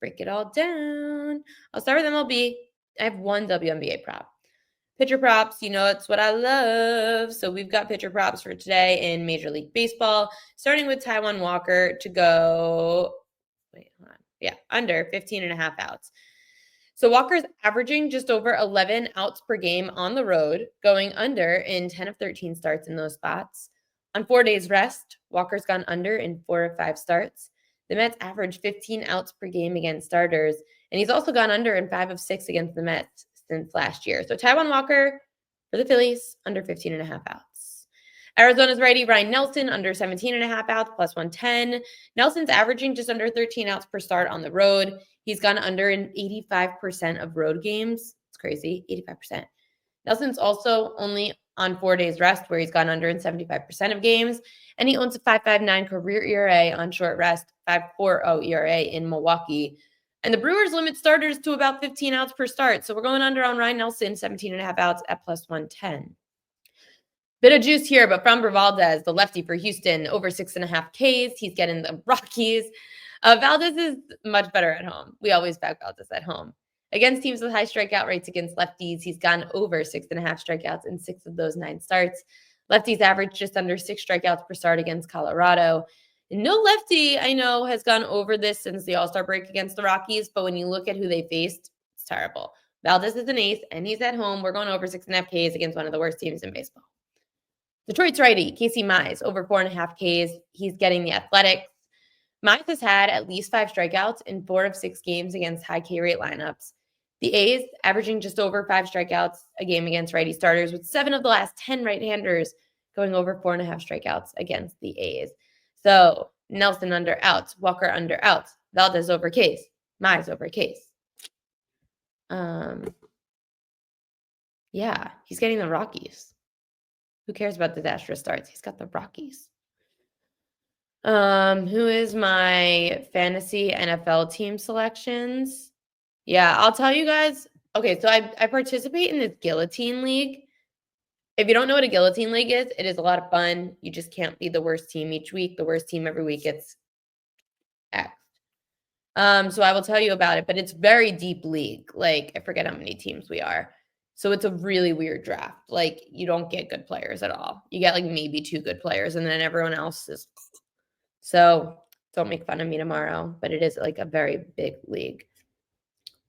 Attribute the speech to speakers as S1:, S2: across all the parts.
S1: break it all down. I'll start with MLB. I have one WNBA prop. Pitcher props, it's what I love. So we've got pitcher props for today in Major League Baseball, starting with Taijuan Walker to go, under 15.5 outs. So Walker's averaging just over 11 outs per game on the road, going under in 10 of 13 starts in those spots. On 4 days rest, Walker's gone under in 4 of 5 starts. The Mets average 15 outs per game against starters, and he's also gone under in 5 of 6 against the Mets since last year. So Taijuan Walker for the Phillies, under 15.5 outs. Arizona's righty Ryan Nelson, under 17.5 outs, plus 110. Nelson's averaging just under 13 outs per start on the road. He's gone under in 85% of road games. It's crazy, 85%. Nelson's also only on 4 days rest, where he's gone under in 75% of games. And he owns a 5.59 career ERA on short rest, 5.40 ERA in Milwaukee. And the Brewers limit starters to about 15 outs per start. So we're going under on Ryan Nelson, 17.5 outs at plus 110. Bit of juice here, but from Valdez, the lefty for Houston, over 6.5 Ks. He's getting the Rockies. Valdez is much better at home. We always back Valdez at home. Against teams with high strikeout rates against lefties, he's gone over 6.5 strikeouts in 6 of those 9 starts. Lefties average just under 6 strikeouts per start against Colorado. And no lefty, I know, has gone over this since the All-Star break against the Rockies, but when you look at who they faced, it's terrible. Valdez is an ace, and he's at home. We're going over 6.5 Ks against one of the worst teams in baseball. Detroit's righty, Casey Mize, over 4.5 Ks. He's getting the Athletics. Mize has had at least 5 strikeouts in 4 of 6 games against high K rate lineups. The A's averaging just over 5 strikeouts a game against righty starters, with 7 of the last 10 right-handers going over 4.5 strikeouts against the A's. So Nelson under outs, Walker under outs, Valdez over Case, Mize over Case. Yeah, he's getting the Rockies. Who cares about disastrous starts? He's got the Rockies. Who is my fantasy NFL team selections? Yeah, I'll tell you guys. Okay, so I participate in this guillotine league. If you don't know what a guillotine league is, it is a lot of fun. You just can't be the worst team each week. The worst team every week gets X. So I will tell you about it, but it's very deep league. Like, I forget how many teams we are. So it's a really weird draft. Like, you don't get good players at all. You get like maybe 2 good players, and then everyone else is. So don't make fun of me tomorrow, but it is like a very big league.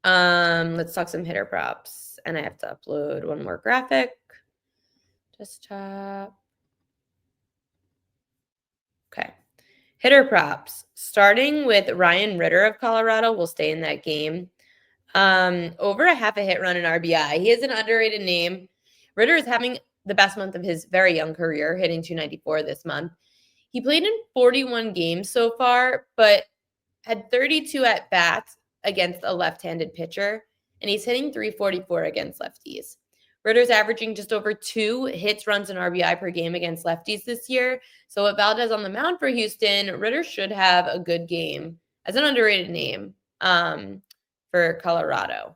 S1: Let's talk some hitter props, and I have to upload one more graphic. Desktop. Okay. Hitter props, starting with Ryan Ritter of Colorado. We'll stay in that game. Over a half a hit run in RBI. He is an underrated name. Ritter is having the best month of his very young career, hitting 294 this month. He played in 41 games so far, but had 32 at-bats against a left-handed pitcher, and he's hitting 344 against lefties. Ritter's averaging just over 2 hits, runs, and RBI per game against lefties this year. So with Valdez on the mound for Houston, Ritter should have a good game as an underrated name for Colorado.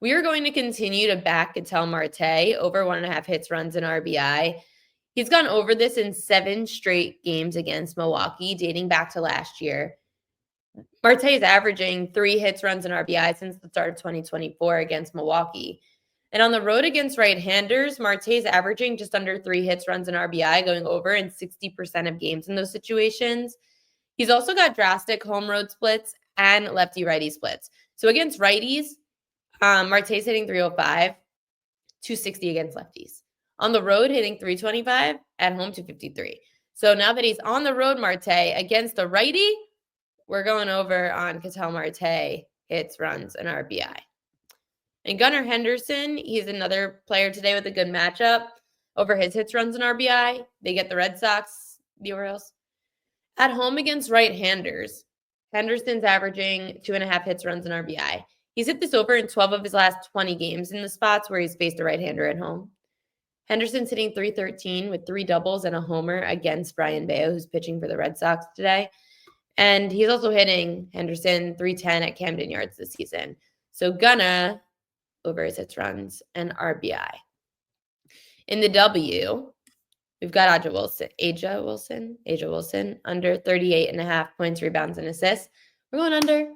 S1: We are going to continue to back Ketel Marte over 1.5 hits, runs, and RBI. He's gone over this in 7 straight games against Milwaukee, dating back to last year. Marte is averaging 3 hits, runs, and RBI since the start of 2024 against Milwaukee. And on the road against right-handers, Marte is averaging just under 3 hits, runs, and RBI, going over in 60% of games in those situations. He's also got drastic home road splits and lefty-righty splits. So against righties, Marte's hitting 305, 260 against lefties. On the road, hitting 325, at home 253. So now that he's on the road, Marte, against a righty, we're going over on Ketel Marte, hits, runs, and RBI. And Gunnar Henderson, he's another player today with a good matchup over his hits, runs, and RBI. They get the Red Sox, the Orioles. At home against right-handers, Henderson's averaging 2.5 hits, runs, and RBI. He's hit this over in 12 of his last 20 games in the spots where he's faced a right-hander at home. Henderson's hitting 313 with 3 doubles and a homer against Brian Bayo, who's pitching for the Red Sox today. And he's also hitting Henderson 310 at Camden Yards this season. So Gunna over his hits, runs, and RBI. In the W, we've got Aja Wilson, under 38.5 points, rebounds, and assists. We're going under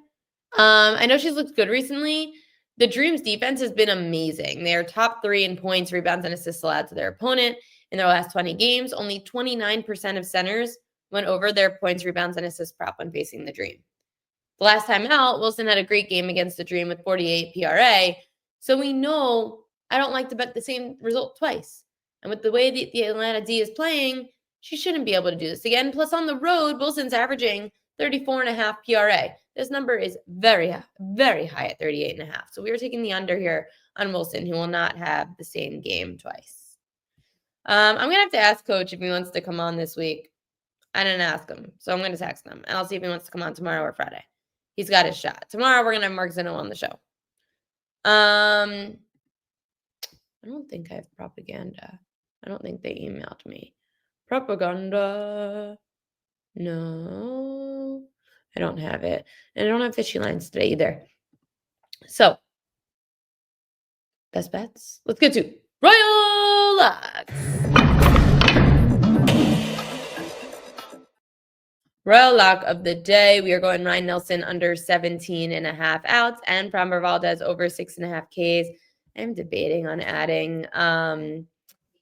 S1: I know she's looked good recently. The Dreams defense has been amazing. They are top 3 in points, rebounds, and assists allowed to their opponent in their last 20 games. Only 29% of centers went over their points, rebounds, and assists prop when facing the Dream. The last time out, Wilson had a great game against the Dream with 48 PRA. So we know I don't like to bet the same result twice. And with the way the Atlanta D is playing, she shouldn't be able to do this again. Plus, on the road, Wilson's averaging 34.5 PRA. This number is very, very high at 38.5. So we are taking the under here on Wilson, who will not have the same game twice. I'm going to have to ask Coach if he wants to come on this week. I didn't ask him, so I'm going to text him, and I'll see if he wants to come on tomorrow or Friday. He's got his shot. Tomorrow, we're going to have Mark Zeno on the show. I don't think I have propaganda. I don't think they emailed me. Propaganda. No, I don't have it. And I don't have fishy lines today either. So, best bets. Let's get to Royal Locks. Royal lock of the day. We are going Ryan Nelson under 17.5 outs and Framber Valdez over 6.5 Ks. I'm debating on adding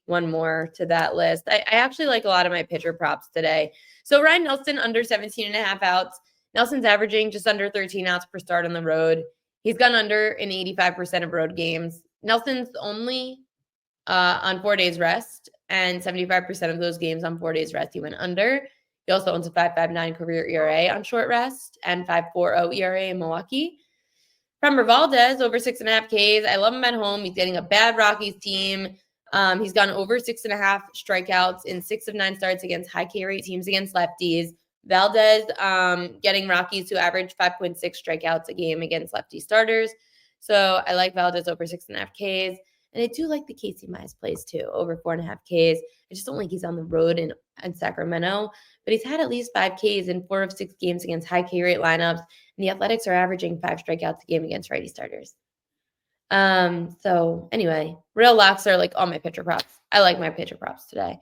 S1: one more to that list. I actually like a lot of my pitcher props today. So Ryan Nelson under 17.5 outs. Nelson's averaging just under 13 outs per start on the road. He's gone under in 85% of road games. Nelson's only on 4 days rest, and 75% of those games on 4 days rest he went under. He also owns a 5.59 career ERA on short rest and 5.40 ERA in Milwaukee. Framber Valdez over 6.5 Ks. I love him at home. He's getting a bad Rockies team. He's gone over 6.5 strikeouts in 6 of 9 starts against high K rate teams against lefties. Valdez getting Rockies to average 5.6 strikeouts a game against lefty starters. So I like Valdez over 6.5 Ks. And I do like the Casey Mize plays too, over 4.5 Ks. I just don't like he's on the road in Sacramento. But he's had at least 5 Ks in 4 of 6 games against high K rate lineups. And the Athletics are averaging 5 strikeouts a game against righty starters. So anyway, real locks are like all my pitcher props. I like my pitcher props today.